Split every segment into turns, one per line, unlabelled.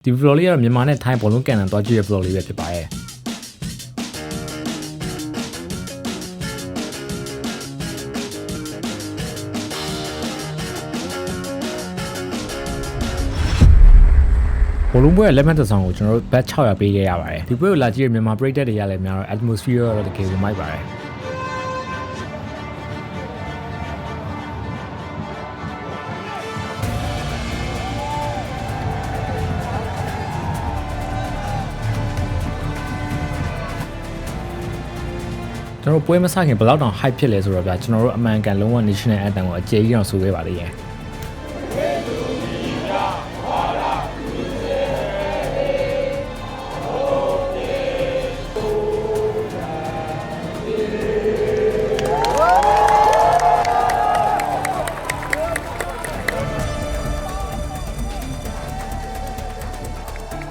ဒီ vlog လေးကတော့မြန်မာနဲ့ထိုင်းဘောလုံးကန်တန်သွားကြည့်တဲ့ vlog လေးပဲဖြစ်ပါတယ်ဘောလုံးပွဲရဲ့လက်မှတ်တစ်ဆောင်ကိုကျွန်တော်တို့ဘတ်600ပေးခဲ့ရပါတယ်ဒီပွဲကိုလာကြည့်ရမြန်မာပရိသတ်တွေရလည်းများတော့ atmosphere တော့တကယ်ကိုမိုက်ပါတယ်ကျွန်တော်ပွဲမစခင်ဘယ်လောက်တောင် hype ဖြစ်လဲဆိုတော့ဗျာကျွန်တော်တို့အမှန်ကန်လုံးဝ national anthem ကိုအကျေကြီးအောင်ဆိုခဲ့ပါလိမ့်မယ်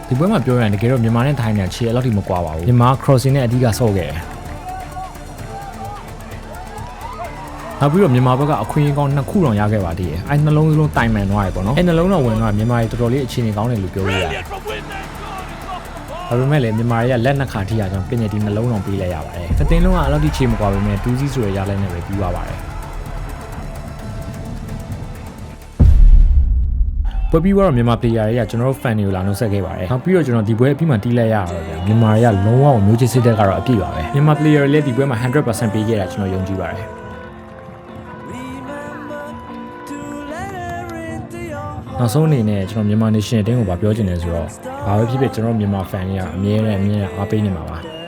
ဒီပွဲမှာပြောရရင်တကယ်တော့မြန်မာနဲ့ထိုင်းနဲ့ခြေအလောက်ထိမကွာပါဘူးမြန်မာ crossing နဲ့အဓိကဆော့ခဲ့တယ်နောက်ပြီးတော့မြန်မာဘက်ကအခွင့်အရေးကောင်း2ခုတောင်ရခဲ့ပါသေးတယ်အဲနှလုံးစလုံးတိုင်မှန်သွားပြီပေါ့နော်အဲနှလုံးတော့ဝင်သွားမြန်မာတွေတော်တော်လေးအခြေအနေကောင်းတယ်လို့ပြောလို့ရတယ်ဒါပေမဲ့လည်းမြန်မာတွေကလက်နှစ်ခါထိရအောင်ပြင်ရဒီနှလုံးတောင်ပေးလိုက်ရပါတယ်အတင်းလုံးကအလောက်ထိခြေမကွာပေမဲ့2စီးဆိုရရလိုက်နေပဲပြီးသွားပါတယ်ပွဲပြီးတော့မြန်မာ player တွေကကျွန်တော်တို့ fan တွေကိုလာနှုတ်ဆက်ခဲ့ပါတယ်နောက်ပြီးတော့ကျွန်တော်ဒီပွဲအပြီးမှတီးလိုက်ရတော့ဗျာမြန်မာတွေကလုံးဝမျိုးချစ်စိတ်သက်ကတော့အပြည့်ပါပဲမြန်မာ player တွေလည်းဒီပွဲမှာ 100% ပေးခဲ့တာကျွန်တော်ယုံကြည်ပါတယ်နောက်ဆုံးအနေနဲ့ကျွန်တော်မြန်မာ nation အတင်းကိုပြောချင်တယ်ဆိုတော့ဘာပဲဖြစ်ဖြစ်ကျွန်တော်မြန်မာ fan တွေကအမြဲတမ်းအားပေးနေမှာပါ